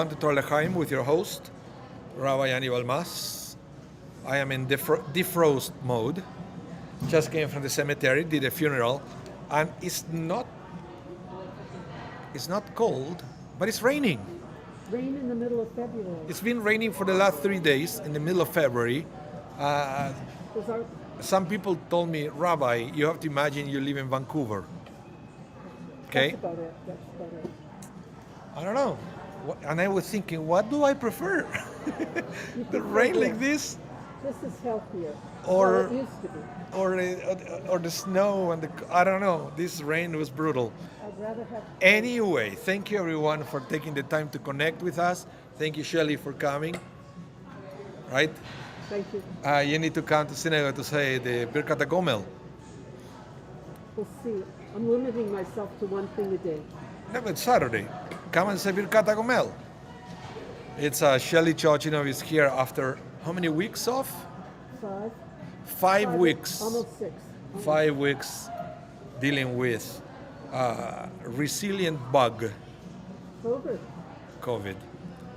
everyone to Torah with your host, Rabbi Anibal. I am in defrost mode. Just came from the cemetery, did a funeral, and it's not cold, but it's raining. Rain in the middle of February. It's been raining for the last 3 days in the middle of February. Some people told me, Rabbi, you have to imagine you live in Vancouver. Okay? That's about it. I don't know. And I was thinking, what do I prefer? The rain like this? This is healthier. Or- well, it used to be. Or the snow and I don't know. This rain was brutal. I'd rather have. Anyway, thank you everyone for taking the time to connect with us. Thank you, Shelley, for coming. Right? Thank you. You need to come to synagogue to say the Birkat HaGomel. We'll see. I'm limiting myself to one thing a day. No, but Saturday. Come and say Birkat HaGomel. It's Shelley Chochinov is here after how many weeks off? 5. 5 weeks. Almost 6. 5 weeks dealing with resilient bug, COVID,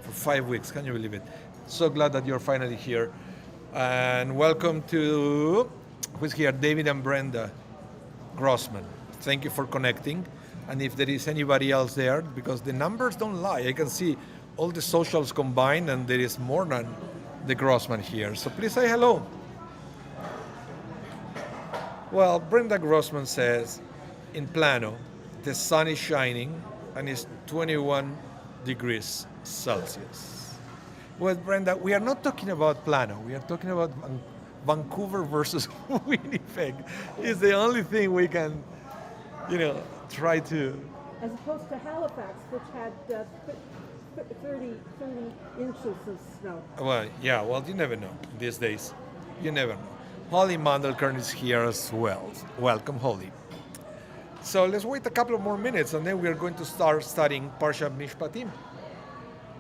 for 5 weeks. Can you believe it? So glad that you're finally here. And welcome to, who's here? David and Brenda Grossman. Thank you for connecting. And if there is anybody else there, because the numbers don't lie, I can see all the socials combined and there is more than the Grossman here. So please say hello. Well, Brenda Grossman says, in Plano, the sun is shining and it's 21 degrees Celsius. Well, Brenda, we are not talking about Plano. We are talking about Vancouver versus Winnipeg. It's the only thing we can, try to. As opposed to Halifax, which had 30 inches of snow. Well, yeah, you never know these days. You never know. Holly Mandelkern is here as well. Welcome, Holly. So let's wait a couple of more minutes and then we are going to start studying Parsha Mishpatim,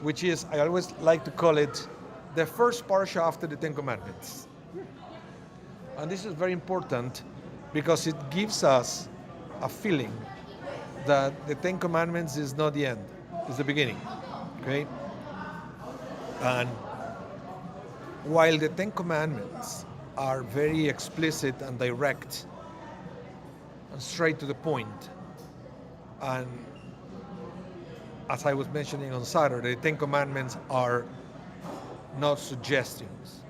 which is, I always like to call it, the first Parsha after the Ten Commandments. And this is very important because it gives us a feeling that the Ten Commandments is not the end, it's the beginning, okay? And while the Ten Commandments are very explicit and direct and straight to the point, and as I was mentioning on Saturday, the Ten Commandments are not suggestions,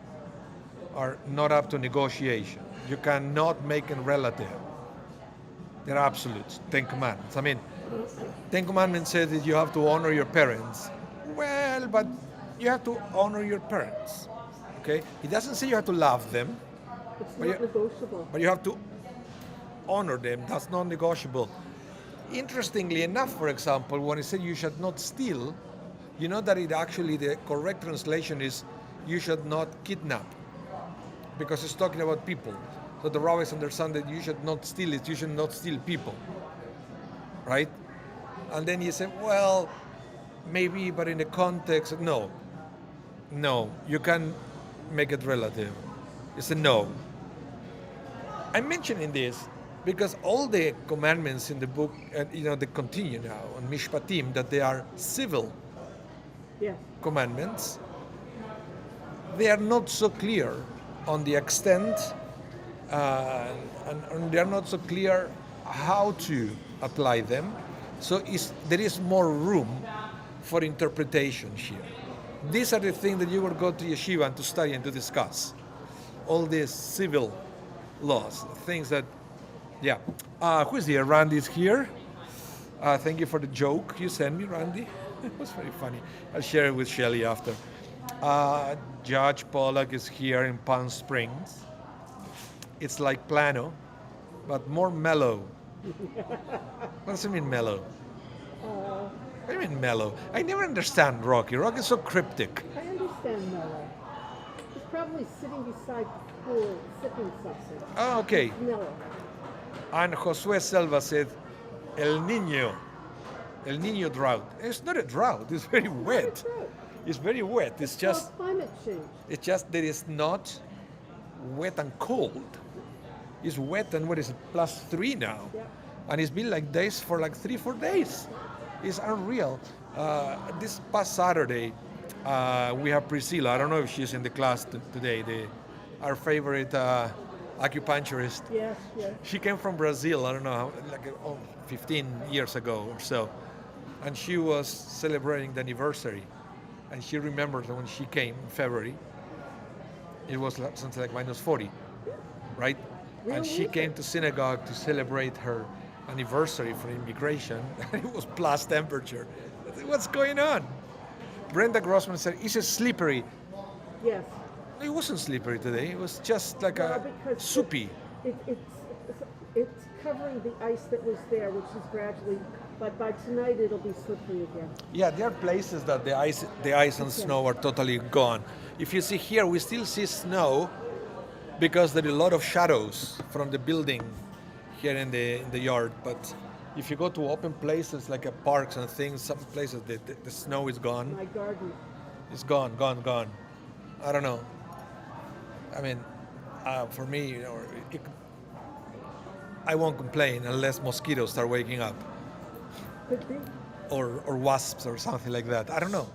are not up to negotiation. You cannot make them relative. They're absolute, Ten Commandments. I mean, Ten Commandments says that you have to honor your parents. Well, but you have to honor your parents. Okay? It doesn't say you have to love them. It's not negotiable. But you have to honor them. That's non-negotiable. Interestingly enough, for example, when it said you should not steal, you know that it actually, the correct translation is you should not kidnap, because it's talking about people. So the rabbis understand that you should not steal it, you should not steal people, right? And then you say, well, maybe, but in the context, no, you can make it relative. It's a no. I'm mentioning this because all the commandments in the book, they continue now on Mishpatim, that they are civil commandments. They are not so clear on the extent, and they are not so clear how to apply them. So there is more room for interpretation here. These are the things that you will go to yeshiva and to study and to discuss. All these civil laws, things that, who is here? Randy's here. Thank you for the joke you sent me, Randy. It was very funny. I'll share it with Shelley after. Judge Pollack is here in Palm Springs. It's like Plano, but more mellow. What does it mean, mellow? What do you mean, mellow? I never understand Rocky. Rocky's so cryptic. I understand Mellow. He's probably sitting beside the pool, sipping something. Oh, okay. Mellow. And Josue Selva said, El Niño drought. It's not a drought, it's very wet. It's very wet. It's just climate change. It's just that it's not wet and cold. It's wet and what is it, +3 now? Yeah. And it's been like this for like 3-4 days. It's unreal. This past Saturday, we have Priscilla. I don't know if she's in the class today. Our favorite acupuncturist. Yes, yes. She came from Brazil. I don't know, 15 years ago or so, and she was celebrating the anniversary. And she remembered that when she came in February, it was something like minus 40, right? And she came to synagogue to celebrate her anniversary for immigration, and it was plus temperature. I said, what's going on? Brenda Grossman said, is it slippery? Yes. It wasn't slippery today. It was just like a Because soupy. It's covering the ice that was there, which is gradually, but by tonight it'll be slippery again. Yeah, there are places that the ice and snow are totally gone. If you see here, we still see snow because there are a lot of shadows from the building here in the yard. But if you go to open places like parks and things, some places the snow is gone. My garden. It's gone. I don't know. I mean, for me, I won't complain unless mosquitoes start waking up, Could be. or wasps or something like that. I don't know.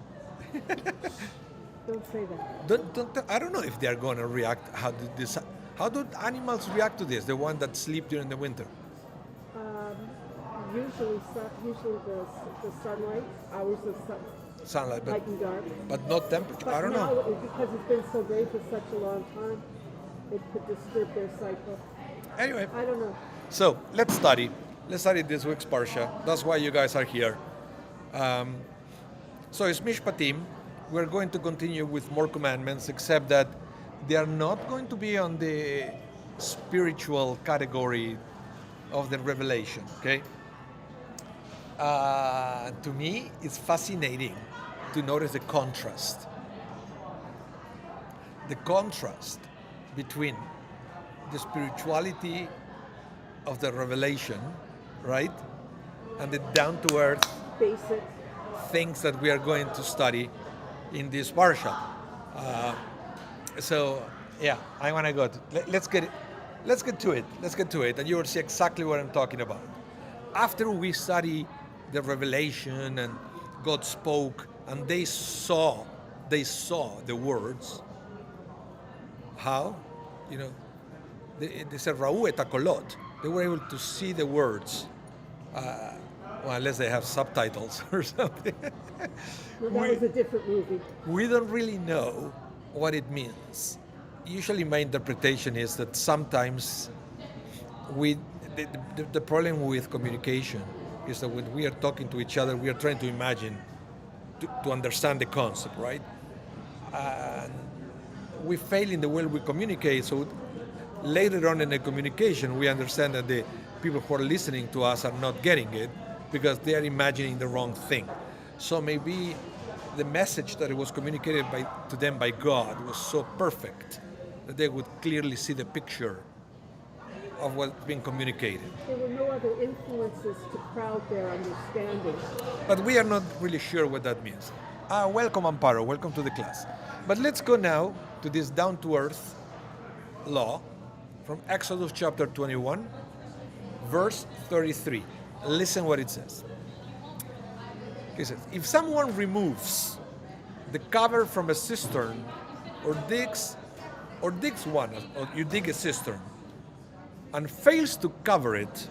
Don't say that. I don't know if they are going to react. How do animals react to this? The one that sleep during the winter. Usually the sunlight, hours of Sunlight, light and dark. but not temperature. But I don't now, know. because it's been so great for such a long time, it could disturb their cycle. Anyway, I don't know. so let's study. Let's study this week's parsha. That's why you guys are here. So it's Mishpatim. We're going to continue with more commandments, except that they are not going to be on the spiritual category of the revelation. Okay. To me, it's fascinating to notice the contrast. The contrast between the spirituality of the revelation, right, and the down-to-earth Basic. things that we are going to study in this parsha. So, yeah, I want to go. Let's get to it, and you will see exactly what I'm talking about. After we study the revelation and God spoke, and they saw the words. How? They said Ra'u et hakolot. They were able to see the words. Well, unless they have subtitles or something. Well, that was a different movie. We don't really know what it means. Usually my interpretation is that sometimes the problem with communication is that when we are talking to each other, we are trying to imagine, to understand the concept, right? And we fail in the way we communicate, so later on in the communication, we understand that the people who are listening to us are not getting it because they are imagining the wrong thing. So maybe the message that it was communicated to them by God was so perfect that they would clearly see the picture of what's being communicated. There were no other influences to crowd their understanding. But we are not really sure what that means. Welcome, Amparo. Welcome to the class. But let's go now to this down-to-earth law from Exodus chapter 21, verse 33. Listen what it says. He says, if someone removes the cover from a cistern or digs one, or you dig a cistern, and fails to cover it,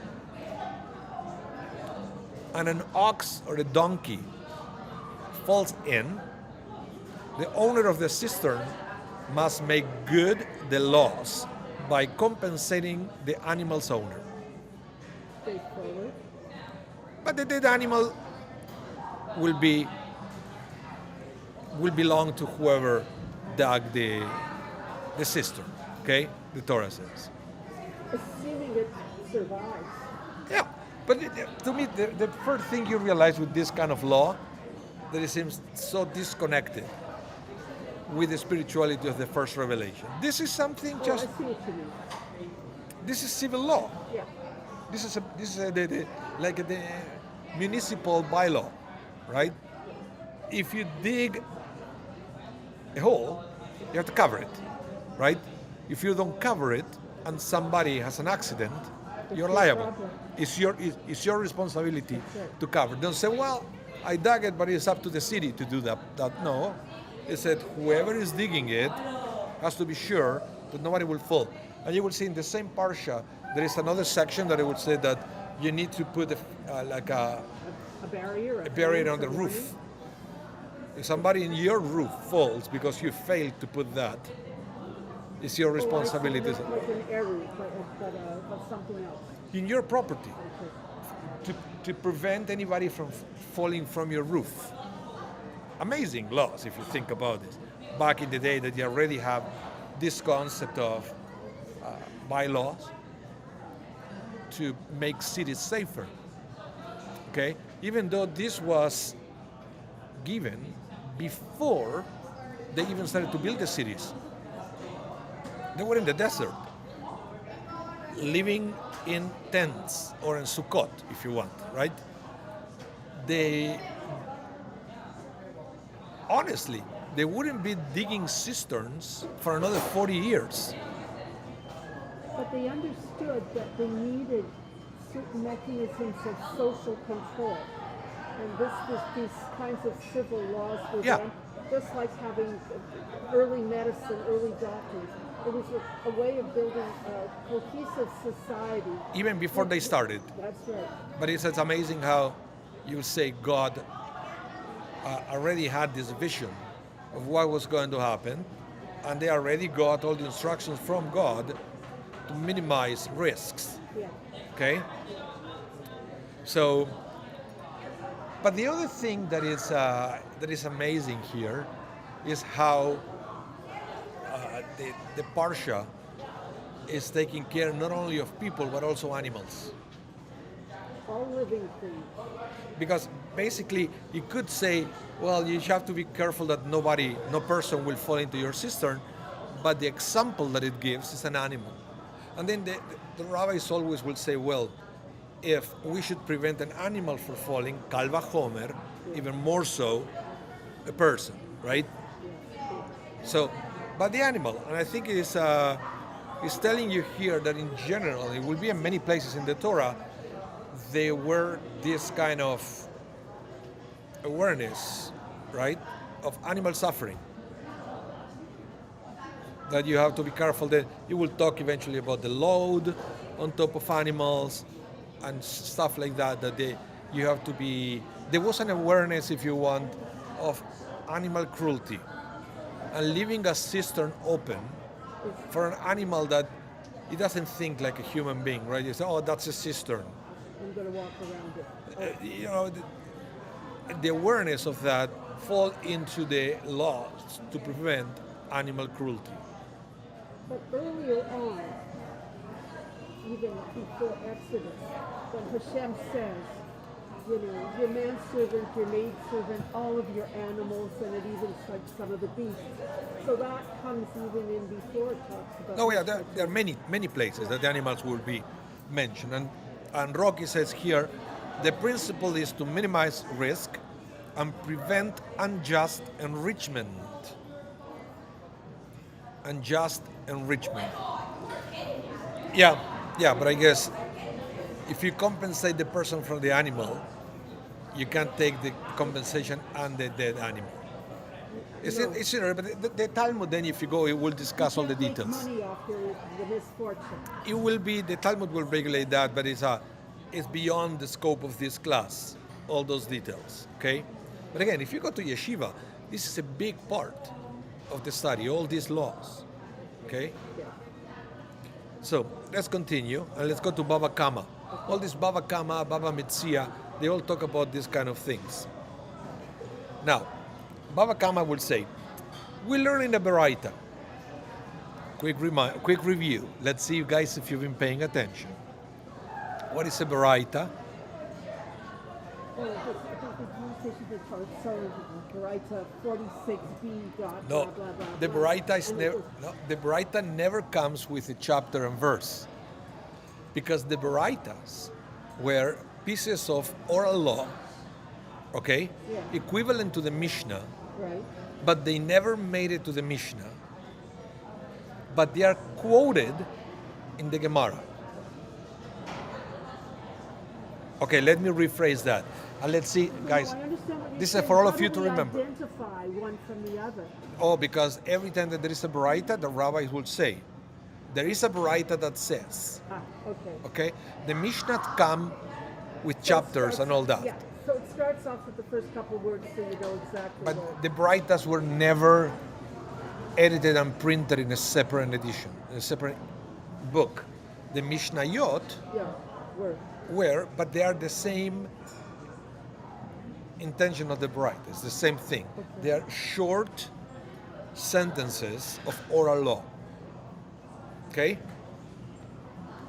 and an ox or a donkey falls in, the owner of the cistern must make good the loss by compensating the animal's owner. Straightforward. But the dead animal will belong to whoever dug the cistern, okay? The Torah says. Assuming it survives. Yeah, but to me, the first thing you realize with this kind of law, that it seems so disconnected with the spirituality of the first revelation. This is something I just. see what you mean. This is civil law. Yeah. This is like the municipal bylaw, right? If you dig a hole, you have to cover it, right? If you don't cover it and somebody has an accident, you're your liable. problem. It's your responsibility That's right. to cover. Don't say, well, I dug it, but it's up to the city to do that. No, it said whoever is digging it has to be sure that nobody will fall. And you will see in the same parsha there is another section that it would say that you need to put A barrier. a barrier fence, on the a roof. warning. If somebody in your roof falls because you failed to put that, it's your responsibility. Not like an area, but something else. In your property, Okay. to prevent anybody from falling from your roof. Amazing laws if you think about this. Back in the day that you already have this concept of bylaws to make cities safer. Okay? Even though this was given before they even started to build the cities. They were in the desert, living in tents or in Sukkot, if you want, right? Honestly, they wouldn't be digging cisterns for another 40 years. But they understood that they needed certain mechanisms of social control. And these kinds of civil laws were Yeah. done, just like having early medicine, early doctors. It was a way of building a cohesive society. Even before they started. That's right. But it's amazing how you say God already had this vision of what was going to happen, and they already got all the instructions from God to minimize risks. Yeah. Okay? So, but the other thing that is amazing here is how the parsha is taking care not only of people but also animals. All living things. Because basically you could say, well, you have to be careful that no person will fall into your cistern, but the example that it gives is an animal. And then the rabbis always will say, well, if we should prevent an animal from falling, kal vachomer, even more so, a person, right? So, but the animal, and I think it's telling you here that in general, it will be in many places in the Torah, there were this kind of awareness, right, of animal suffering. That you have to be careful. That you will talk eventually about the load on top of animals and stuff like that. That you have to be. There was an awareness, if you want, of animal cruelty and leaving a cistern open for an animal that it doesn't think like a human being, right? You say, oh, that's a cistern. I'm going to walk around it. You know, the awareness of that fall into the laws to prevent animal cruelty. But earlier on, even before Exodus, when Hashem says, your manservant, your maidservant, all of your animals, and it even cites some of the beasts. So that comes even in before it talks about. Oh yeah, there are many places that the animals will be mentioned. And Rocky says here, the principle is to minimize risk and prevent unjust enrichment. Unjust enrichment. Yeah, but I guess if you compensate the person from the animal, you can't take the compensation and the dead animal. It's but the Talmud, then if you go, it will discuss all the details. Money off the misfortune. It will be, the Talmud will regulate that, but it's beyond the scope of this class, all those details, okay? But again, if you go to yeshiva, this is a big part of the study, all these laws, okay? Yeah. So let's continue, and let's go to Baba Kama. All this Baba Kama, Baba Metzia, they all talk about these kind of things. Now, Baba Kama will say, we learn in the Baraita. Quick review. Let's see, guys, if you've been paying attention. What is a Baraita? Oh, I think the communication is called Baraita 46b. Blah, No, blah, blah, the blah. Baraita is And never. it No, the Baraita never comes with a chapter and verse, because the Baraitas were pieces of oral law, okay, Yeah. equivalent to the Mishnah, Right. but they never made it to the Mishnah. But they are quoted in the Gemara. Okay, let me rephrase that. And let's see, guys, I understand what you're this is saying. for all How of you do to we remember. identify one from the other? Oh, because every time that there is a baraita, the rabbis will say, there is a baraita that says, Okay. okay, the Mishnah come with So it chapters starts- and all that. Yeah. So it starts off with the first couple words so you know exactly But what. the baraitas were never edited and printed in a separate edition, in a separate book. The Mishnayot Yeah. Word. were, but they are the same intention of the baraita. It's the same thing. They are short sentences of oral law. Okay?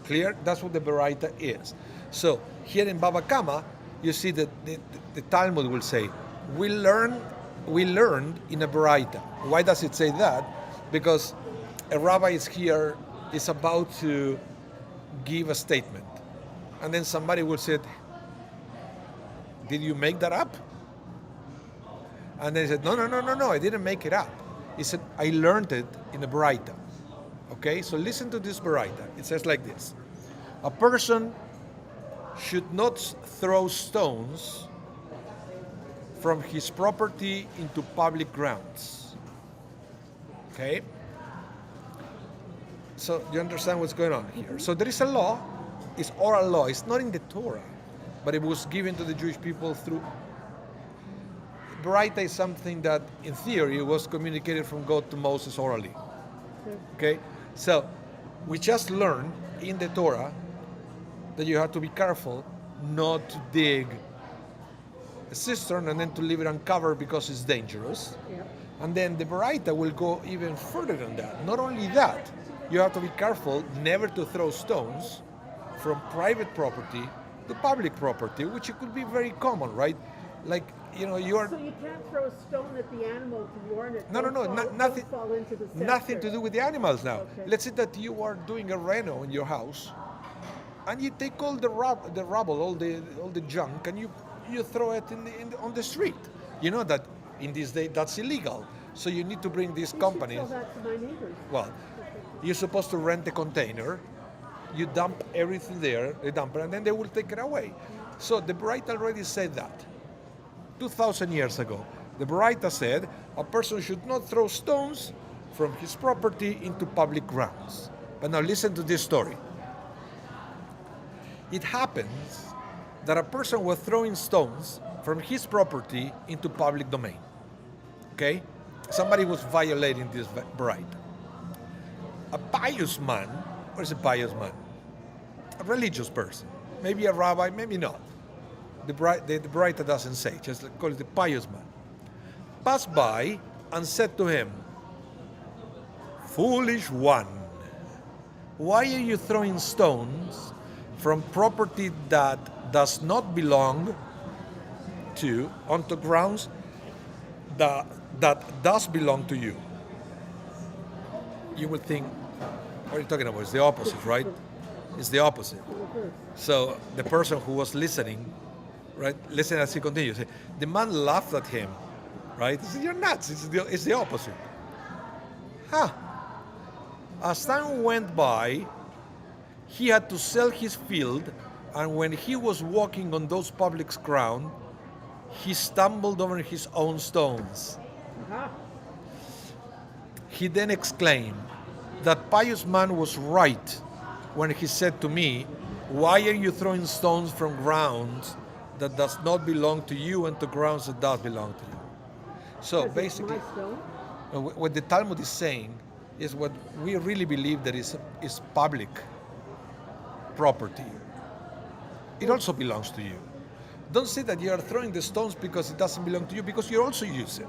Clear? That's what the baraita is. So here in Baba Kama, you see that the Talmud will say, we learned in a baraita. Why does it say that? Because a rabbi is about to give a statement, and then somebody will say, did you make that up? And then he said, no, I didn't make it up. He said, I learned it in a baraita. Okay, so listen to this baraita. It says like this: a person should not throw stones from his property into public grounds. Okay? So you understand what's going on here? So there is a law, it's oral law, it's not in the Torah, but it was given to the Jewish people through. Baraita is something that, in theory, was communicated from God to Moses orally. Okay? So we just learned in the Torah that you have to be careful not to dig a cistern and then to leave it uncovered because it's dangerous. Yeah. And then the Baraita will go even further than that. Not only that, you have to be careful never to throw stones from private property to public property, which it could be very common, right? Like, you are So you can't throw a stone at the animal to warn it. No, Don't fall- nothing. don't fall into the Nothing center. to do with the animals now. Okay. Let's say that you are doing a reno in your house, and you take all the rubble, all the junk, and you throw it on the street. You know that in this day that's illegal. So you need to bring these You should companies. tell that to my neighbors. Well, you're supposed to rent a container. You dump everything there, they dump it, and then they will take it away. So the Baraita already said that 2,000 years ago. The Baraita said a person should not throw stones from his property into public grounds. But now listen to this story. It happens that a person was throwing stones from his property into public domain. Okay? Somebody was violating this Baraita. A pious man, what is a pious man? A religious person. Maybe a rabbi, maybe not. The Baraita doesn't say, just call it the pious man. Passed by and said to him, foolish one, why are you throwing stones from property that does not belong to onto grounds that does belong to you? You would think, what are you talking about? It's the opposite, right? It's the opposite. So the person who was listening, right, listen as he continues. The man laughed at him, right? He said, you're nuts. It's the opposite. As time went by, he had to sell his field, and when he was walking on those public ground, he stumbled over his own stones. He then exclaimed, that pious man was right when he said to me, why are you throwing stones from grounds that does not belong to you and to grounds that does belong to you? So basically, what the Talmud is saying is what we really believe that is public property. It also belongs to you. Don't say that you are throwing the stones because it doesn't belong to you, because you also use it.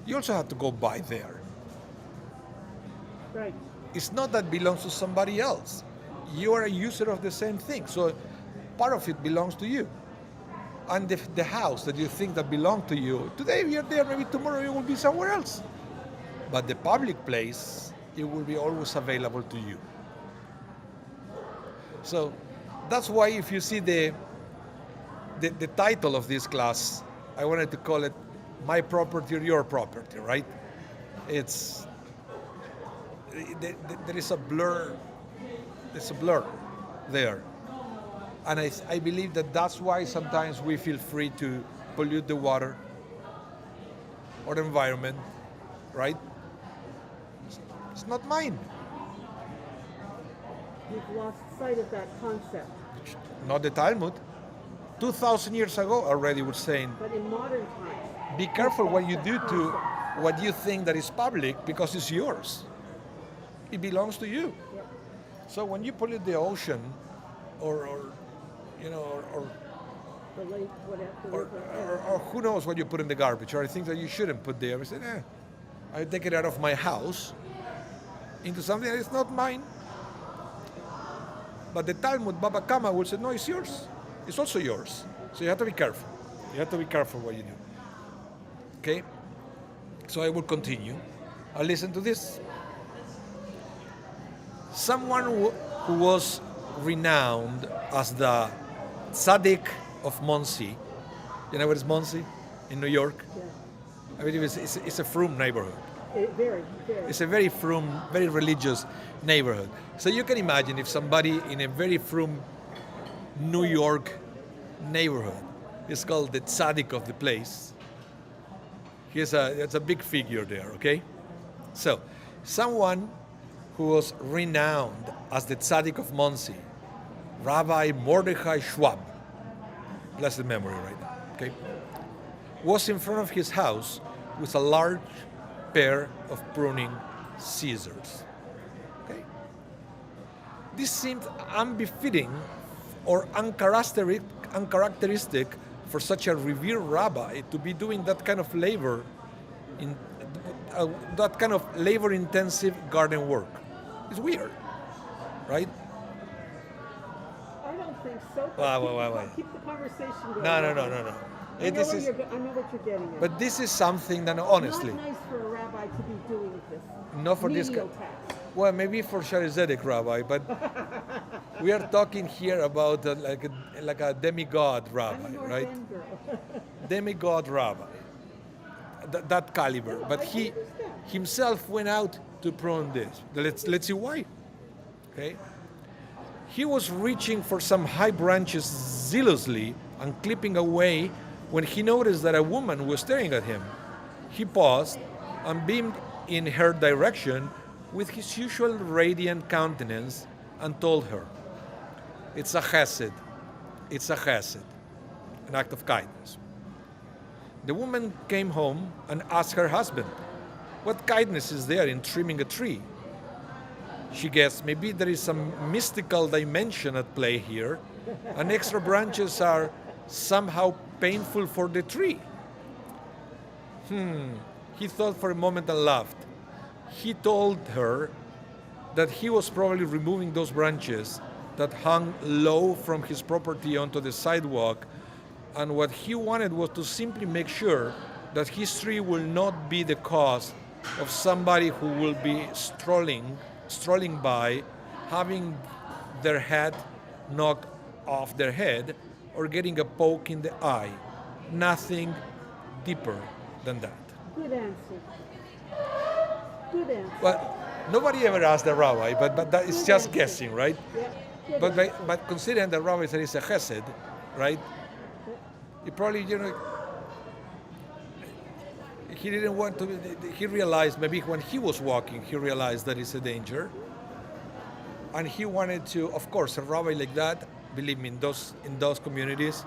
You also have to go by there. Right. It's not that it belongs to somebody else. You are a user of the same thing. So part of it belongs to you. And the house that you think that belongs to you, today you're there, maybe tomorrow you will be somewhere else. But the public place, it will be always available to you. So that's why if you see the title of this class, I wanted to call it My Property or Your Property, right? It's there is a blur. It's a blur there. And I believe that that's why sometimes we feel free to pollute the water or the environment, right? It's not mine. You've lost sight of that concept. Not the Talmud. 2,000 years ago already was saying, But in modern times, be careful what you that do to concept. what you think that is public because it's yours. It belongs to you. Yep. So when you pollute the ocean or you know, The lake, whatever. the or, river. or who knows what you put in the garbage, or things that you shouldn't put there. I said, I take it out of my house into something that is not mine. But the Talmud, Baba Kama, will say, no, it's yours. It's also yours. So you have to be careful. You have to be careful what you do. Okay? So I will continue. I'll listen to this. Someone who was renowned as the Tzaddik of Monsey. You know what is Monsey? In New York? Yeah. I mean, it's a frum neighborhood. Very. It's a very frum, very religious neighborhood. So you can imagine if somebody in a very frum New York neighborhood is called the tzaddik of the place. It's a big figure there, okay? So, someone who was renowned as the tzaddik of Monsey, Rabbi Mordechai Schwab, blessed memory right now, okay, was in front of his house with a large pair of pruning scissors. Okay? This seemed unbefitting or uncharacteristic for such a revered rabbi to be doing that kind of labor, in that kind of labor-intensive garden work. It's weird, right? I don't think so. Wait. Keep the conversation going. No. I know, This is, I know what you're getting at. but this is something that honestly, Not nice for a rabbi to be doing this. not for this Menial guy. task. Well, maybe for Sharizedek rabbi, but we are talking here about like a demigod I'm a rabbi, North right? End girl. Demigod rabbi, that caliber. But I he understand. himself went out to prune this. Let's see why. Okay, he was reaching for some high branches zealously and clipping away when he noticed that a woman was staring at him. He paused and beamed in her direction with his usual radiant countenance and told her, "It's a chesed. It's a chesed, an act of kindness." The woman came home and asked her husband, "What kindness is there in trimming a tree?" She guessed maybe there is some mystical dimension at play here, and extra branches are somehow painful for the tree. He thought for a moment and laughed. He told her that he was probably removing those branches that hung low from his property onto the sidewalk, and what he wanted was to simply make sure that his tree will not be the cause of somebody who will be strolling by, having their head knocked off their head or getting a poke in the eye. Nothing deeper than that. Good answer. Good answer. Well, nobody ever asked the rabbi, but that is Good just answer. guessing, right? Yeah. Good But answer. but considering the rabbi said it's a chesed, right? He probably, he didn't want to. He realized maybe when he was walking, he realized that it's a danger, and he wanted to. Of course, a rabbi like that, believe me, in those communities,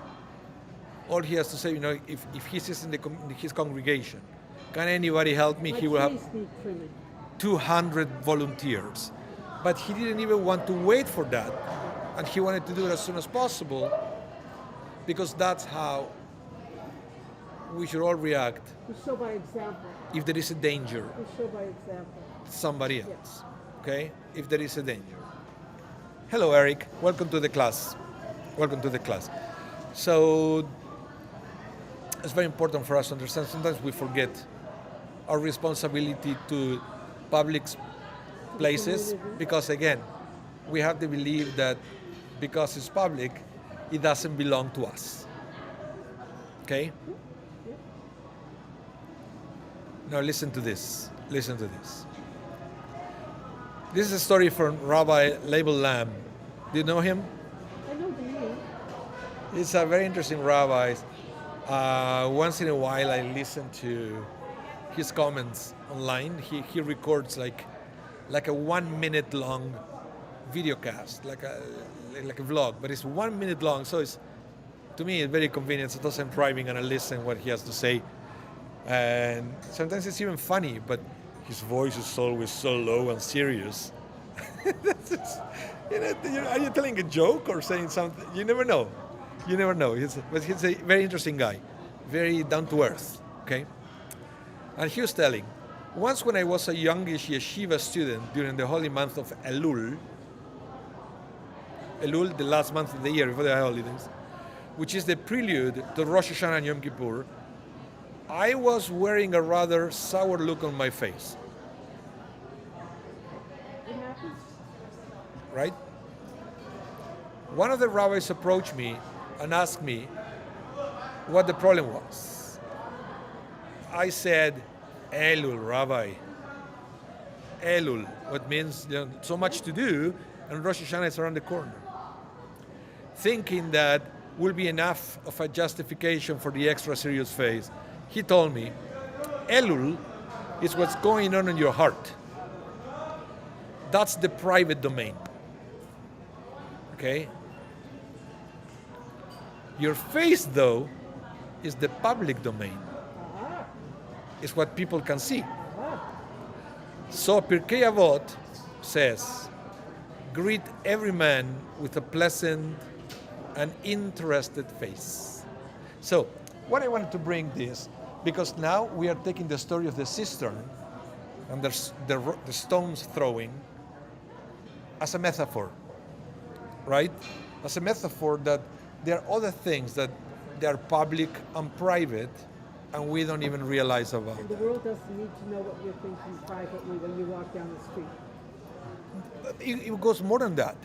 all he has to say, if he sits in his congregation, can anybody help me? My He will have trees need trimming. 200 volunteers. But he didn't even want to wait for that. And he wanted to do it as soon as possible because that's how we should all react We show by example. if there is a danger We show by example. to somebody else. Okay? If there is a danger. Hello, Eric. Welcome to the class. Welcome to the class. So it's very important for us to understand. Sometimes we forget our responsibility to public places community. because, again, we have to believe that because it's public, it doesn't belong to us. Okay? Now listen to this. Listen to this. This is a story from Rabbi Label Lamb. Do you know him? I know the name. He's a very interesting rabbi. Once in a while, I listen to his comments online. He records like a 1 minute long video cast, like a vlog, but it's 1 minute long. So it's, to me, it's very convenient. Sometimes I'm driving and I listen what he has to say, and sometimes it's even funny. But his voice is always so low and serious. Are you telling a joke or saying something? You never know. You never know. But he's a very interesting guy, very down to earth. Okay. And he was telling, once when I was a youngish yeshiva student during the holy month of Elul, the last month of the year before the holidays, which is the prelude to Rosh Hashanah and Yom Kippur, I was wearing a rather sour look on my face. It happens. Right? One of the rabbis approached me and asked me what the problem was. I said, Elul, Rabbi. Elul, what means so much to do, and Rosh Hashanah is around the corner. Thinking that will be enough of a justification for the extra serious face, he told me, Elul is what's going on in your heart. That's the private domain. Okay? Your face, though, is the public domain. It's what people can see. So Pirkei Avot says, greet every man with a pleasant and interested face. So what I wanted to bring this, because now we are taking the story of the cistern and the stones throwing as a metaphor, right? As a metaphor that there are other things that they are public and private, and we don't even realize about. And the world doesn't need to know what you're thinking privately when you walk down the street. It goes more than that,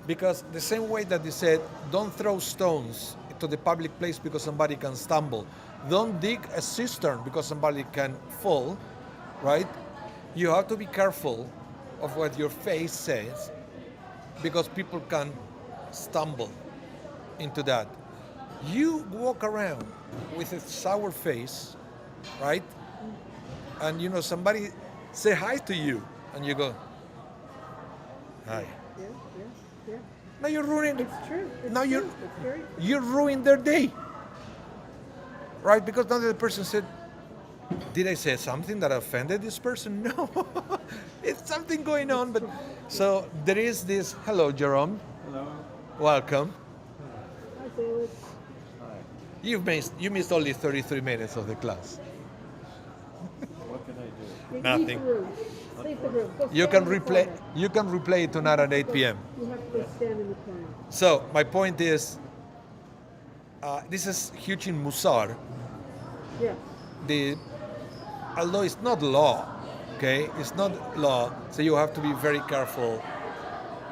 because the same way that they said, don't throw stones to the public place because somebody can stumble. Don't dig a cistern because somebody can fall, right? You have to be careful of what your face says, because people can stumble into that. You walk around with a sour face, right? And somebody say hi to you, and you go, hi. Yeah. Now you're ruining. It's true. Now It's very true. you ruined their day, right? Because now the person said, did I say something that offended this person? No, it's something going on. But so there is this. Hello, Jerome. Hello. Welcome. Hi, Felix. Hi. You missed only 33 minutes of the class. What can I do? Nothing. Leave the room. Leave the room. Go You stand can in the replay. corner. You can replay it tonight at 8 p.m. You have to go stand in the corner. So my point is, this is huge in Musar. Yeah. Although it's not law, okay? It's not law, so you have to be very careful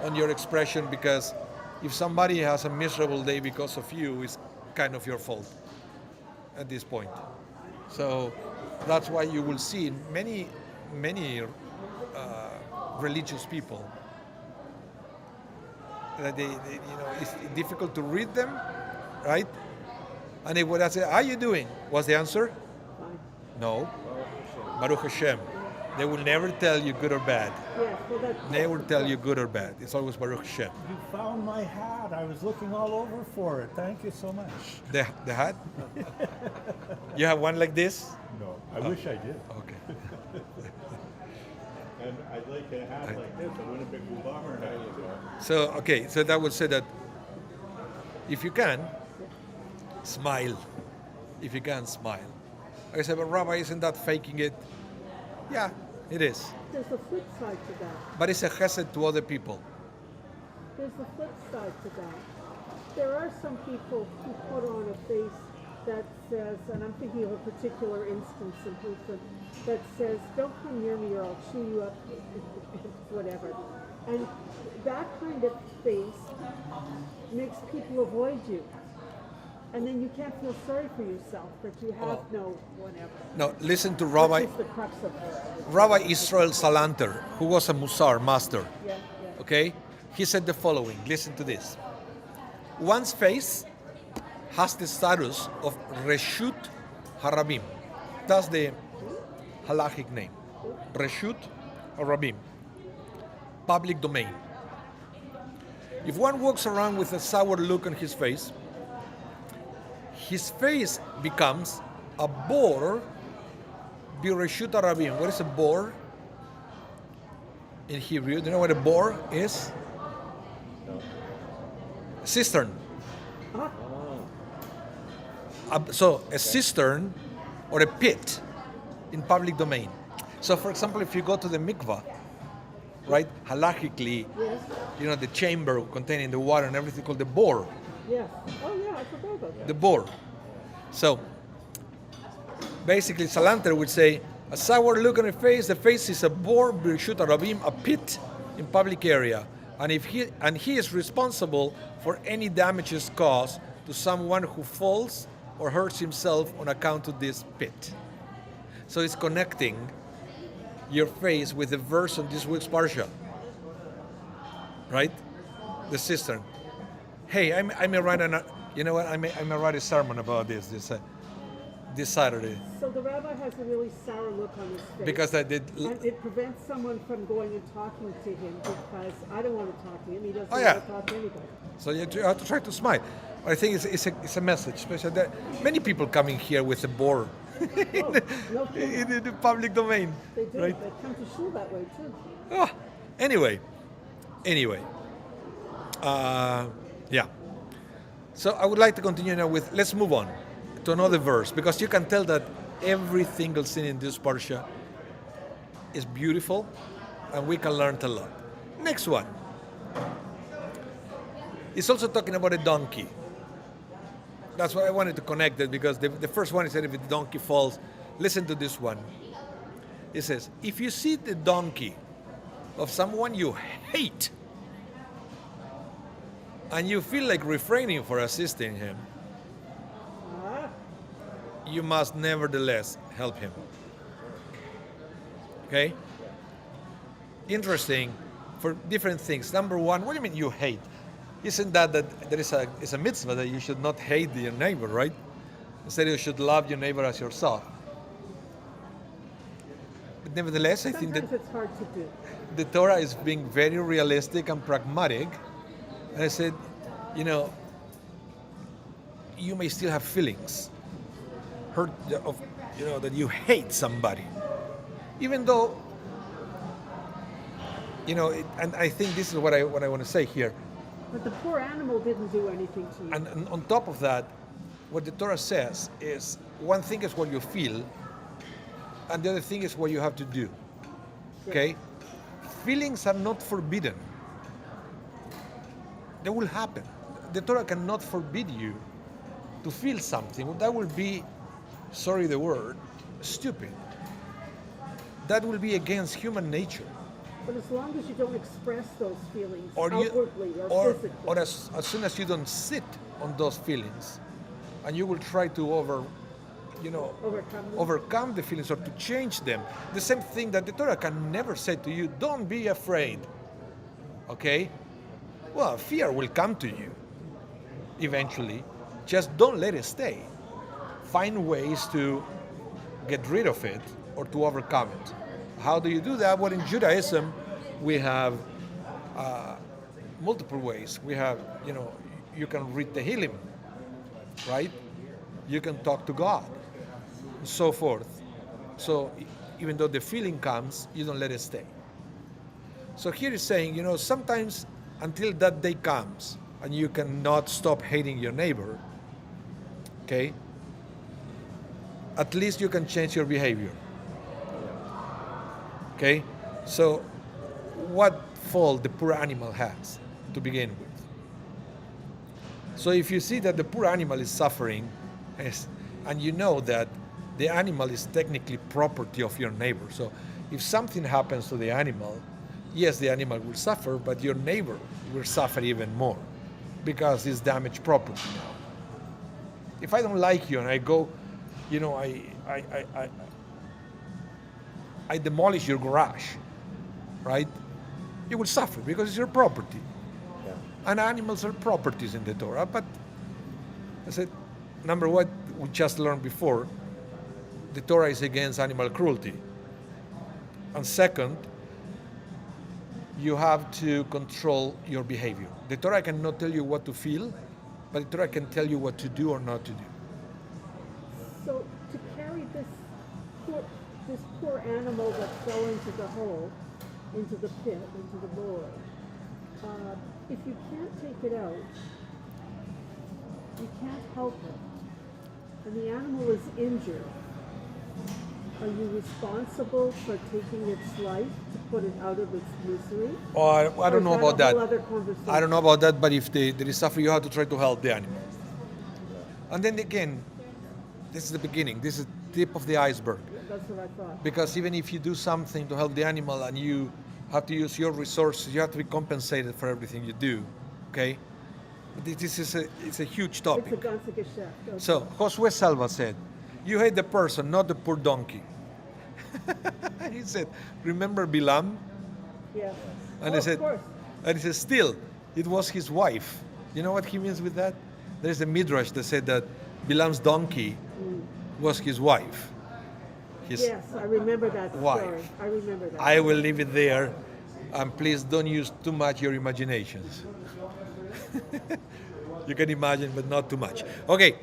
on your expression, because if somebody has a miserable day because of you, it's kind of your fault at this point. So that's why you will see many religious people that they it's difficult to read them, right? And they would say, "How are you doing?" What's the answer? Fine. No. Baruch Hashem. They will never tell you good or bad. Yeah. So that's. They will tell you good or bad. It's always Baruch Hashem. You found my hat. I was looking all over for it. Thank you so much. The hat? You have one like this? No, I wish I did. Okay. And I'd like a hat like this, a Winnipeg Blue Bomber hat. So that would say that if you can, smile. If you can, smile. I said, but Rabbi, isn't that faking it? Yeah, it is. There's a flip side to that. But it's a chesed to other people. There's a flip side to that. There are some people who put on a face that says, and I'm thinking of a particular instance in person, that says, don't come near me or I'll chew you up, whatever. And that kind of face makes people avoid you. And then you can't feel sorry for yourself that you have no whatever. Now, listen to Rabbi Which is the crux of it. Rabbi Israel Salanter, who was a Musar master. Yeah. Okay? He said the following. Listen to this. One's face has the status of Reshut Harabim. That's the halachic name. Reshut Harabim. Public domain. If one walks around with a sour look on his face becomes a bor bireshut Harabim. What is a bor in Hebrew? Do you know what a bor is? A cistern. So a cistern or a pit in public domain. So for example, if you go to the mikvah, right, halachically, Yes. you know, the chamber containing the water and everything called the bor. Yes. Oh yeah, I forgot about that. The bor. So basically Salanter would say, a sour look on the face is a bor birshut Harabim, a pit in public area. And he is responsible for any damages caused to someone who falls or hurts himself on account of this pit. So it's connecting your face with the verse of this week's parsha, right? The cistern. Hey, I may write I may write a sermon about this Saturday So the rabbi has a really sour look on his face. because I did. And it prevents someone from going and talking to him because I don't want to talk to him. He doesn't Oh, yeah. want to talk to anybody. So you have to try to smile. I think it's a message, especially that many people coming here with a bore Oh, no kidding. in the public domain, They do. right? They come to shul that way too. Oh, anyway, yeah. So I would like to continue now with. Let's move on to another verse because you can tell that every single scene in this parsha is beautiful, and we can learn a lot. Next one. It's also talking about a donkey. That's why I wanted to connect it because the first one is that if the donkey falls, listen to this one. It says, if you see the donkey of someone you hate and you feel like refraining for assisting him, Ah, you must nevertheless help him. Okay? Interesting for different things. Number one, what do you mean you hate? Isn't that there is a mitzvah that you should not hate your neighbor, right? Instead, you should love your neighbor as yourself. But nevertheless, I think that sometimes it's hard to do. the Torah is being very realistic and pragmatic. And I said, you know, you may still have feelings, hurt of, you know, that you hate somebody, even though, you know. And I think this is what I want to say here. But the poor animal didn't do anything to you. And on top of that, what the Torah says is one thing is what you feel, and the other thing is what you have to do. Okay? Feelings are not forbidden. They will happen. The Torah cannot forbid you to feel something. That will be, sorry the word, stupid. That will be against human nature. But as long as you don't express those feelings Or outwardly or physically. or as soon as you don't sit on those feelings, and you will try to overcome the feelings or to change them. The same thing that the Torah can never say to you, don't be afraid. Okay? Well, fear will come to you eventually. Just don't let it stay. Find ways to get rid of it or to overcome it. How do you do that? Well, in Judaism, we have multiple ways. We have, you can read Tehillim, right? You can talk to God, and so forth. So even though the feeling comes, you don't let it stay. So here is saying, sometimes until that day comes and you cannot stop hating your neighbor, okay, at least you can change your behavior. Okay, so what fault the poor animal has to begin with? So if you see that the poor animal is suffering, and you know that the animal is technically property of your neighbor, so if something happens to the animal, yes, the animal will suffer, but your neighbor will suffer even more because it's damaged property now. If I don't like you and I go, I demolish your garage, right? You will suffer because it's your property. Yeah. And animals are properties in the Torah. But I said, number one, we just learned before, the Torah is against animal cruelty. And second, you have to control your behavior. The Torah cannot tell you what to feel, but the Torah can tell you what to do or not to do. So to carry this poor animal that fell into the hole, into the pit, into the boil, if you can't take it out, you can't help it, and the animal is injured, are you responsible for taking its life to put it out of its misery? Oh, I don't know about that. Other conversation? I don't know about that, but if there is suffering, you have to try to help the animal. And then again, this is the beginning. This is the tip of the iceberg. That's what I thought. Because even if you do something to help the animal and you have to use your resources, you have to be compensated for everything you do. Okay? This is it's a huge topic. It's a ganze Geschäft. Okay. So Josue Salva said, "You hate the person, not the poor donkey." He said, "Remember Bilam?" Yes. And Oh, he said, of course. and he said, "Still, it was his wife." You know what he means with that? There's a midrash that said that Bilam's donkey was his wife. Yes, I remember that wife. story. I remember that. I will leave it there, and please don't use too much your imaginations. You can imagine, but not too much. Okay,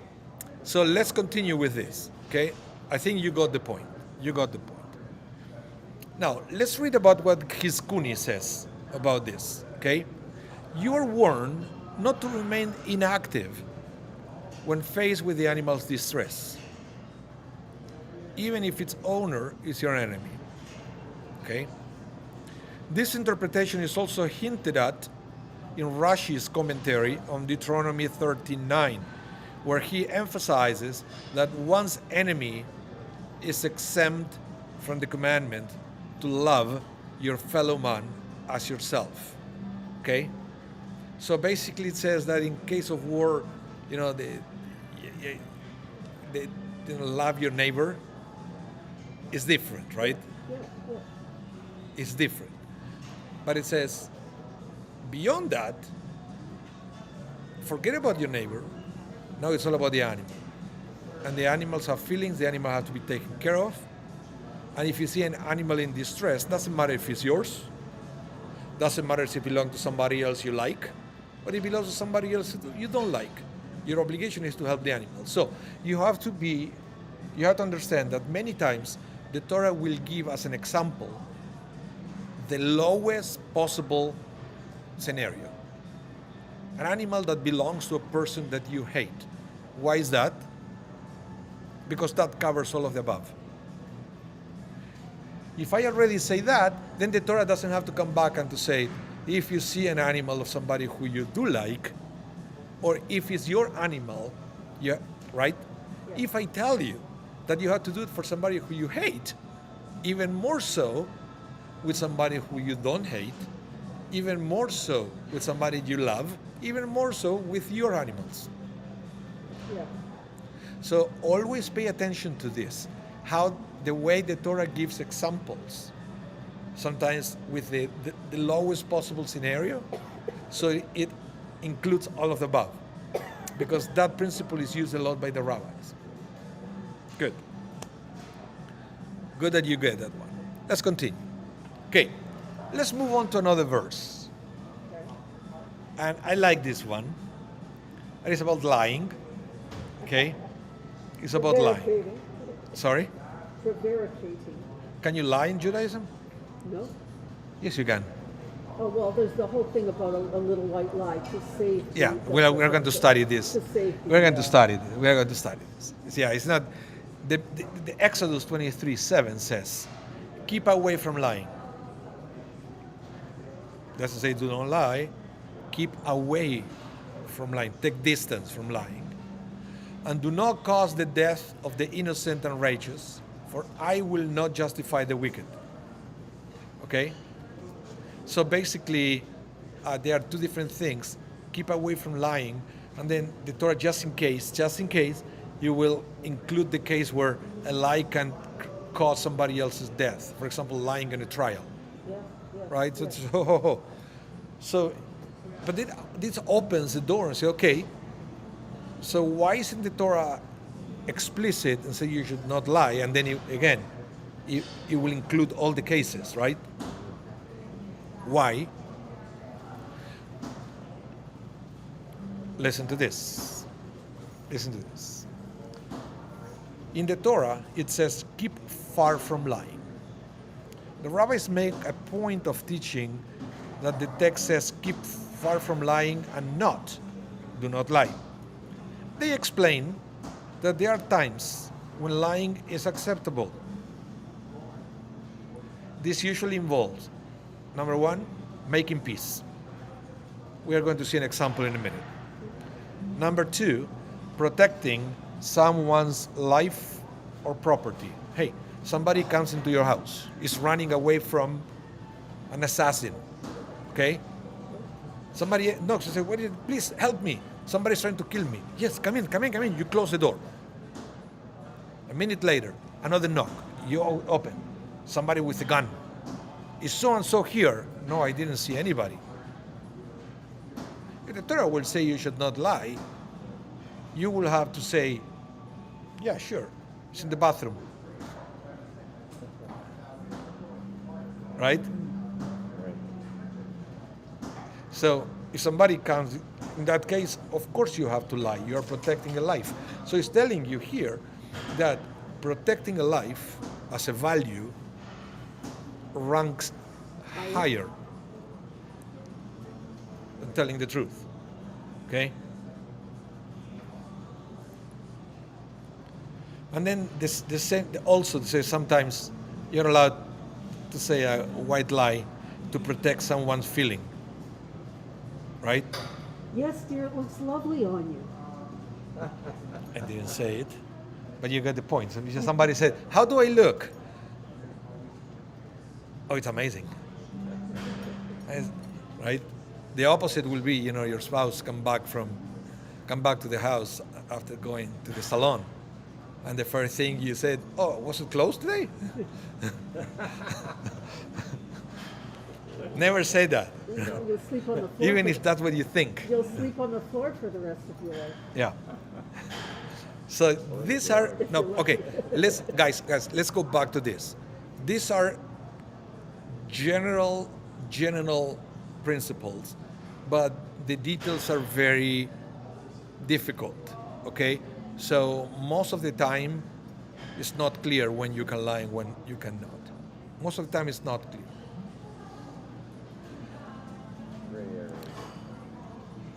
so let's continue with this. Okay, I think you got the point. You got the point. Now let's read about what Hizkuni says about this. Okay, you are warned not to remain inactive when faced with the animal's distress, even if its owner is your enemy. Okay? This interpretation is also hinted at in Rashi's commentary on Deuteronomy 13:9, where he emphasizes that one's enemy is exempt from the commandment to love your fellow man as yourself. Okay? So basically it says that in case of war, they love your neighbor. It's different, right? Yeah, yeah. It's different. But it says, beyond that, forget about your neighbor. Now it's all about the animal. And the animals have feelings, the animal has to be taken care of. And if you see an animal in distress, doesn't matter if it's yours, doesn't matter if it belongs to somebody else you like, or if it belongs to somebody else you don't like. Your obligation is to help the animal. So you have to understand that many times the Torah will give as an example the lowest possible scenario. An animal that belongs to a person that you hate. Why is that? Because that covers all of the above. If I already say that, then the Torah doesn't have to come back and to say, if you see an animal of somebody who you do like, or if it's your animal, right? Yeah. If I tell you that you have to do it for somebody who you hate, even more so with somebody who you don't hate, even more so with somebody you love, even more so with your animals. Yeah. So always pay attention to this, how the way the Torah gives examples, sometimes with the lowest possible scenario, so it includes all of the above, because that principle is used a lot by the rabbis. Good. Good that you get that one. Let's continue. Okay, let's move on to another verse. Okay. And I like this one. And it's about lying. Okay? It's about lying. Prevaricating. Sorry? Prevaricating. Can you lie in Judaism? No? Yes, you can. Oh, well, there's the whole thing about a little white lie to save. Yeah, we're going to study this. To save. We're going to study this. We're going to study this. Yeah, it's not. The Exodus 23:7 says, keep away from lying. Doesn't say do not lie. Keep away from lying. Take distance from lying. And do not cause the death of the innocent and righteous, for I will not justify the wicked. Okay? So basically, there are two different things. Keep away from lying, and then the Torah, just in case, you will include the case where a lie can cause somebody else's death. For example, lying in a trial. Yeah, yeah, Right? yeah. So, but this opens the door and say, okay, So why isn't the Torah explicit and say you should not lie? And then it will include all the cases, right? Why? Listen to this. Listen to this. In the Torah, it says, keep far from lying. The rabbis make a point of teaching that the text says, keep far from lying and not, do not lie. They explain that there are times when lying is acceptable. This usually involves, number one, making peace. We are going to see an example in a minute. Number two, protecting someone's life or property. Hey, somebody comes into your house, is running away from an assassin, okay? Somebody knocks and says, please help me. Somebody's trying to kill me. Yes, come in. You close the door. A minute later, another knock. You open. Somebody with a gun. Is so-and-so here? No, I didn't see anybody. If the Torah will say you should not lie, you will have to say, yeah, sure, it's in the bathroom. Right? So if somebody comes, in that case, of course you have to lie. You are protecting a life. So it's telling you here that protecting a life as a value ranks higher than telling the truth. Okay? And then the same also says sometimes you're allowed to say a white lie to protect someone's feeling. Right? Yes, dear, it looks lovely on you. I didn't say it, but you got the point. Somebody said, how do I look? Oh, it's amazing. Right? The opposite will be, your spouse come back to the house after going to the salon. And the first thing you said, oh, was it closed today? Never say that. You'll sleep on the floor. Even if that's what you think. You'll sleep on the floor for the rest of your life. Yeah. So these are okay. Guys, let's go back to this. These are general principles, but the details are very difficult. Okay, so most of the time, it's not clear when you can lie and when you cannot. Most of the time, it's not clear.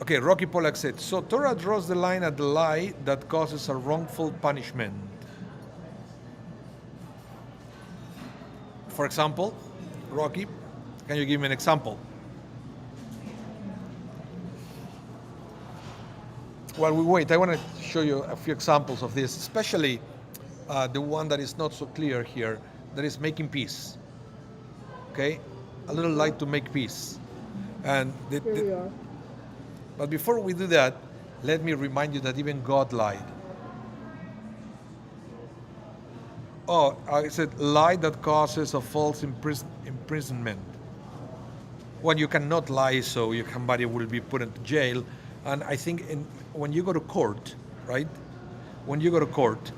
Okay, Rocky Pollack said, so Torah draws the line at the lie that causes a wrongful punishment. For example, Rocky, can you give me an example? While we wait, I want to show you a few examples of this, especially the one that is not so clear here, that is making peace. Okay? A little lie to make peace. And Here we are. But before we do that, let me remind you that even God lied. Oh, I said lie that causes a false imprisonment. Well, you cannot lie, so somebody will be put into jail. And I think when you go to court, right? When you go to court,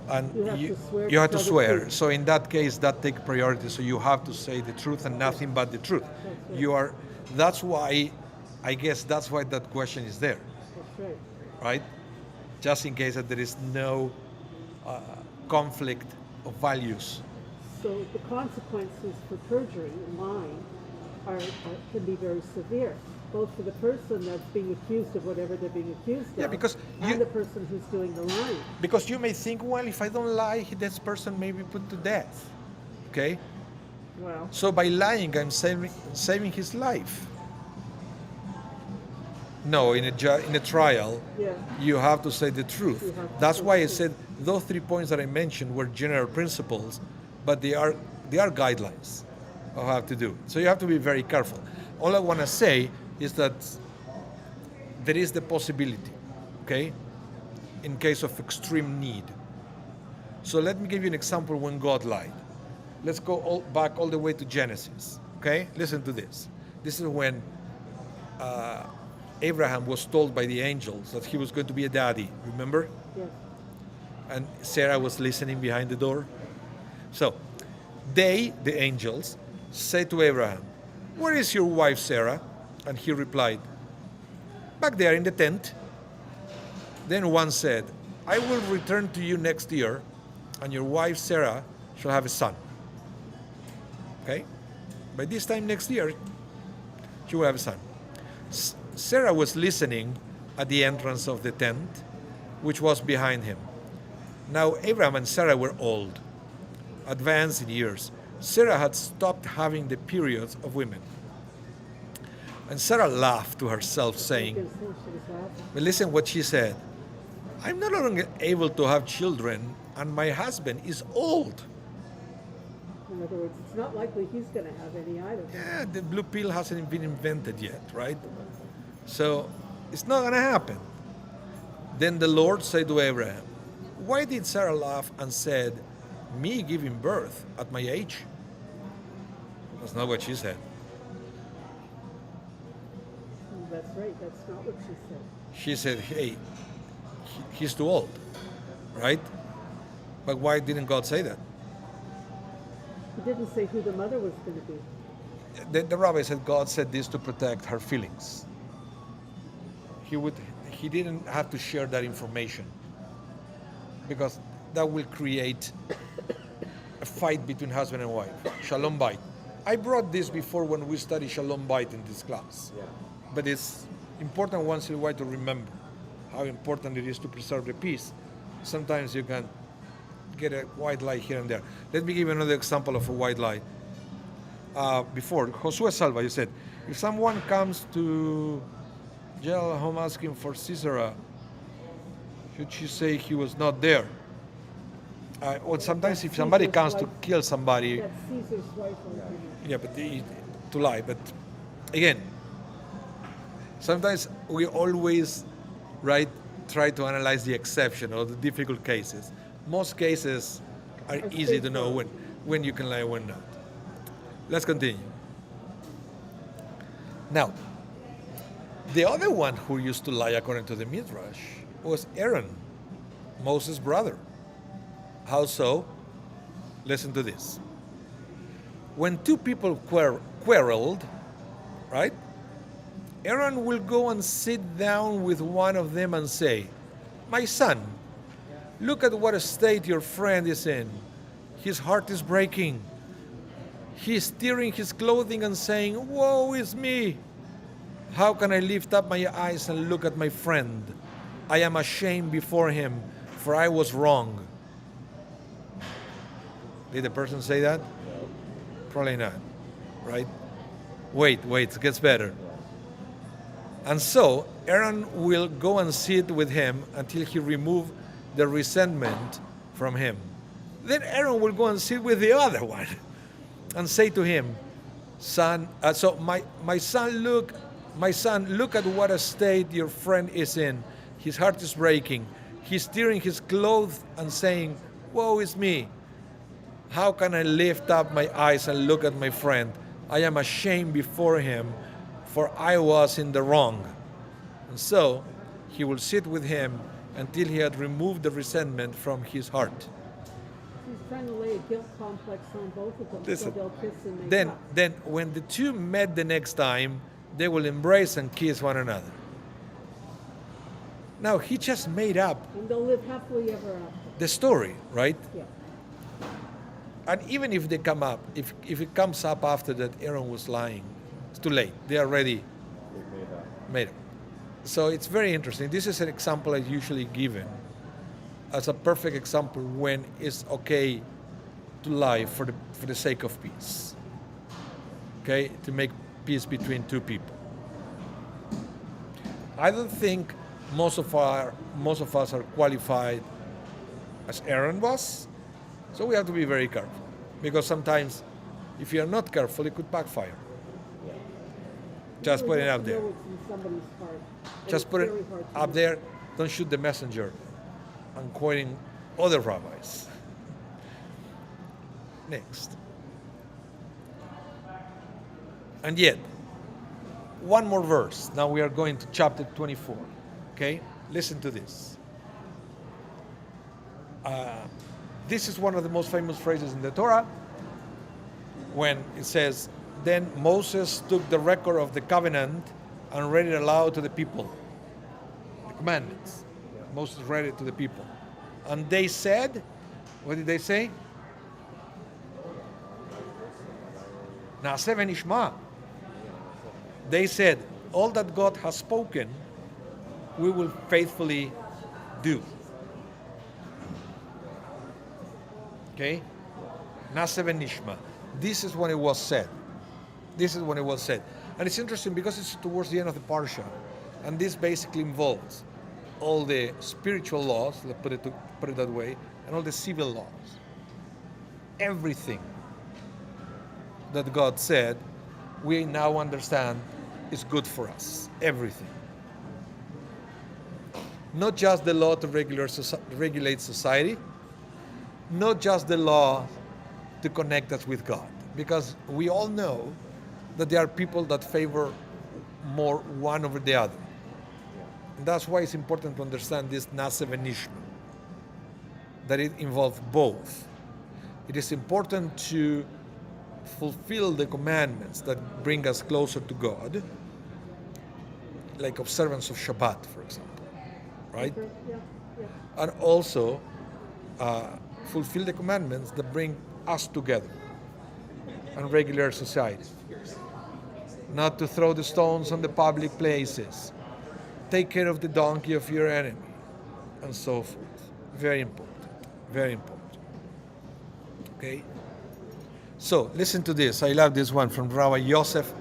and you have to swear. So in that case, that takes priority. So you have to say the truth and nothing but the truth. That's why. I guess that's why that question is there. That's right. Right? Just in case that there is no conflict of values. So the consequences for perjury and lying can be very severe, both for the person that's being accused of whatever they're being accused of, and the person who's doing the lying. Because you may think, well, if I don't lie, this person may be put to death. Okay? Well. So by lying, I'm saving his life. No, in a trial, you have to say the truth. That's why I said those 3 points that I mentioned were general principles, but they are guidelines of how to do it. So you have to be very careful. All I want to say is that there is the possibility, okay, in case of extreme need. So let me give you an example when God lied. Let's go back all the way to Genesis, okay? Listen to this. This is when Abraham was told by the angels that he was going to be a daddy, remember? Yes. And Sarah was listening behind the door. So they, the angels, said to Abraham, "Where is your wife Sarah?" And he replied, "Back there in the tent." Then one said, "I will return to you next year, and your wife Sarah shall have a son." Okay? By this time next year, she will have a son. Sarah was listening at the entrance of the tent, which was behind him. Now Abraham and Sarah were old, advanced in years. Sarah had stopped having the periods of women. And Sarah laughed to herself, saying, but listen what she said, "I'm no longer able to have children, and my husband is old." In other words, it's not likely he's going to have any either. Yeah, the blue pill hasn't been invented yet, right? So it's not going to happen. Then the Lord said to Abraham, "Why did Sarah laugh and said, 'Me giving birth at my age?'" That's not what she said. That's right. That's not what she said. She said, "Hey, he's too old," right? But why didn't God say that? He didn't say who the mother was going to be. The rabbi said God said this to protect her feelings. He didn't have to share that information because that will create a fight between husband and wife. Shalom Bait. I brought this before when we studied Shalom Bait in this class. Yeah. But it's important once in a while to remember how important it is to preserve the peace. Sometimes you can get a white lie here and there. Let me give you another example of a white lie. Before, Josue Salva, you said, if someone comes to jail home asking for Sisera, should she say he was not there? Or sometimes if somebody comes to kill somebody, That's Caesar's wife. yeah, but to lie. But again, sometimes we always, right, try to analyze the exception or the difficult cases. Most cases are easy to know when you can lie and when not. Let's continue. Now, the other one who used to lie according to the Midrash was Aaron, Moses' brother. How so? Listen to this. When two people quarreled, right? Aaron will go and sit down with one of them and say, "My son, look at what a state your friend is in. His heart is breaking. He is tearing his clothing and saying, 'Woe is me. How can I lift up my eyes and look at my friend? I am ashamed before him, for I was wrong.'" Did the person say that? Probably not, right? Wait, it gets better. And so Aaron will go and sit with him until he remove the resentment from him. Then Aaron will go and sit with the other one and say to him, my son, look at what a state your friend is in. His heart is breaking. He's tearing his clothes and saying, 'Woe is me. How can I lift up my eyes and look at my friend? I am ashamed before him, for I was in the wrong.' And so he will sit with him until he had removed the resentment from his heart. He's trying to lay a guilt complex on both of them, Listen, so they'll kiss and make up. Then when the two met the next time, they will embrace and kiss one another. Now he just made up And they'll live happily ever after. the story, right? Yeah. And even if they come up, if it comes up after that Aaron was lying, it's too late. They already made it. So it's very interesting. This is an example I usually given as a perfect example when it's okay to lie for the sake of peace. Okay, to make peace between two people. I don't think most of us are qualified as Aaron was. So we have to be very careful, because sometimes if you're not careful, it could backfire. Just put it up there. Know what's in somebody's heart. And Just it's put it very hard to up know. there. Don't shoot the messenger. I'm quoting other rabbis. Next. And yet, one more verse. Now we are going to chapter 24. Okay? Listen to this. This is one of the most famous phrases in the Torah when it says, then Moses took the record of the covenant and read it aloud to the people. The commandments. Moses read it to the people. And they said, what did they say? Na'aseh v'nishma. They said, all that God has spoken, we will faithfully do. Okay? Na'aseh v'nishma. This is when it was said. This is when it was said. And it's interesting because it's towards the end of the parsha. And this basically involves all the spiritual laws, let's put it that way, and all the civil laws. Everything that God said, we now understand is good for us. Everything. Not just the law to regulate society, not just the law to connect us with God. Because we all know that there are people that favor more one over the other. And that's why it's important to understand this Na'aseh v'nishma, that it involves both. It is important to fulfill the commandments that bring us closer to God, like observance of Shabbat, for example, right? Okay, yeah, yeah. And also fulfill the commandments that bring us together and regular society. Not to throw the stones on the public places. Take care of the donkey of your enemy, and so forth. Very important. Very important. Okay? So, listen to this. I love this one from Rabbi Yosef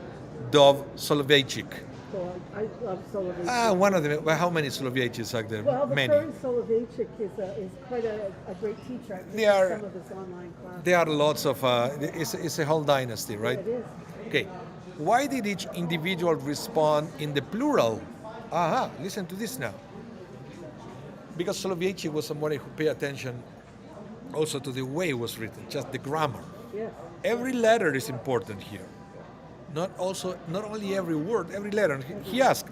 Dov Soloveitchik. So I love Soloveitchik. One of them. Well, how many Soloveitchiks are there? Well, the Many. current Soloveitchik is quite a great teacher. I They are- some of his online classes. There are lots of, it's a whole dynasty, right? It is. Okay. Why did each individual respond in the plural? Aha, listen to this now. Because Soloveitchik was somebody who paid attention also to the way it was written, just the grammar. Yes. Every letter is important here. Not only every word, every letter. He asked,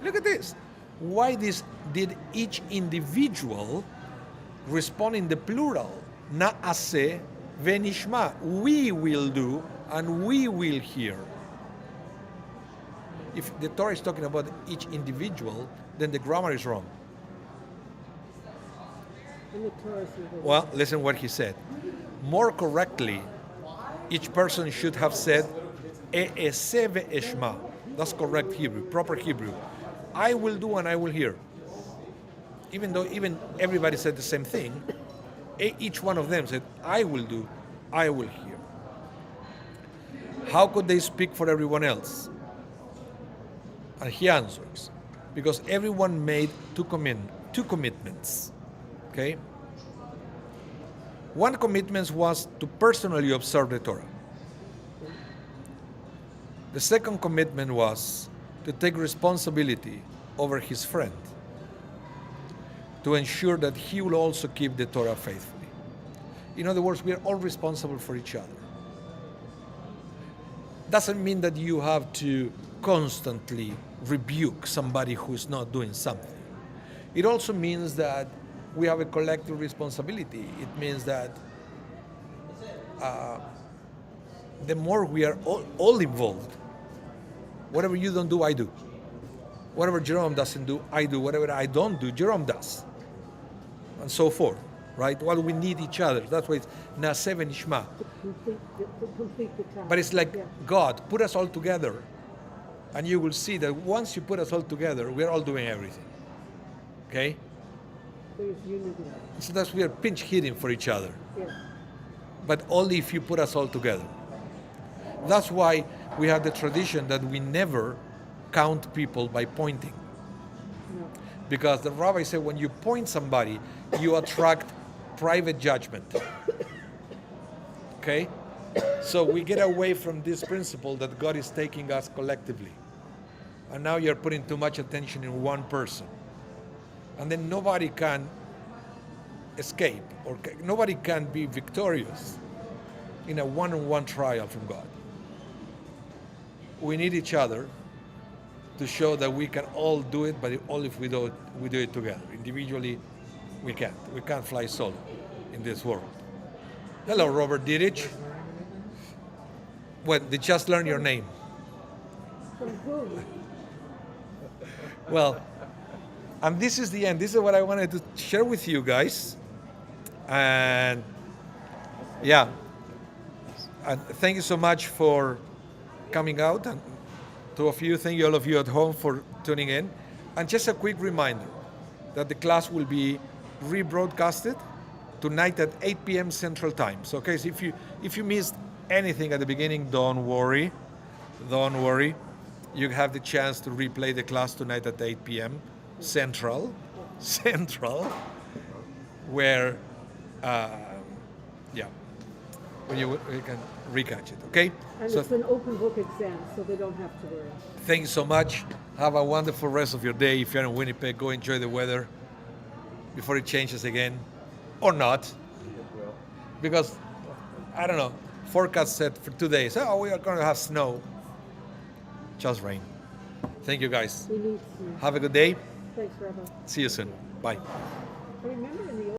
look at this. Why did each individual respond in the plural? Na'aseh v'nishma. We will do and we will hear. If the Torah is talking about each individual, then the grammar is wrong. And the Torah is the Well, listen what he said. More correctly, each person should have said, E'eseh ve'eshma. That's correct Hebrew, proper Hebrew. I will do and I will hear. Even though everybody said the same thing, each one of them said, I will do, I will hear. How could they speak for everyone else? And he answers, because everyone made two commitments. Okay? One commitment was to personally observe the Torah. The second commitment was to take responsibility over his friend, to ensure that he will also keep the Torah faithfully. In other words, we are all responsible for each other. Doesn't mean that you have to constantly rebuke somebody who's not doing something. It also means that we have a collective responsibility. It means that the more we are all involved, whatever you don't do, I do. Whatever Jerome doesn't do, I do. Whatever I don't do, Jerome does. And so forth, right? Well, we need each other. That's why it's Na'aseh v'nishma. to complete the task. But it's like, Yeah. God, put us all together, and you will see that once you put us all together, we're all doing everything. Okay? There's unity. So that's we are pinch hitting for each other. Yes. But only if you put us all together. That's why we have the tradition that we never count people by pointing. No. Because the rabbi said when you point somebody, you attract private judgment. Okay? So we get away from this principle that God is taking us collectively. And now you're putting too much attention in one person. And then nobody can escape or nobody can be victorious in a one-on-one trial from God. We need each other to show that we can all do it, but only if we do it together. Individually, we can't. We can't fly solo in this world. Hello, Robert Didich. What? They just learned your name. From whom? Well, and this is the end. This is what I wanted to share with you guys. And yeah, and thank you so much for coming out, and to thank you all of you at home for tuning in. And just a quick reminder that the class will be rebroadcasted tonight at 8 p.m. Central Time. So, okay, so if you missed anything at the beginning, don't worry. You have the chance to replay the class tonight at 8 p.m. Central, where, when you can recatch it, okay? And So it's an open book exam, so they don't have to worry. thank you so much. Have a wonderful rest of your day. If you're in Winnipeg, go enjoy the weather before it changes again, or not. Because, I don't know, forecast said for 2 days, oh, we are going to have snow. Just rain. Thank you, guys. We need to. Have a good day. Thanks, Rabbi. See you soon. Bye. I remember in the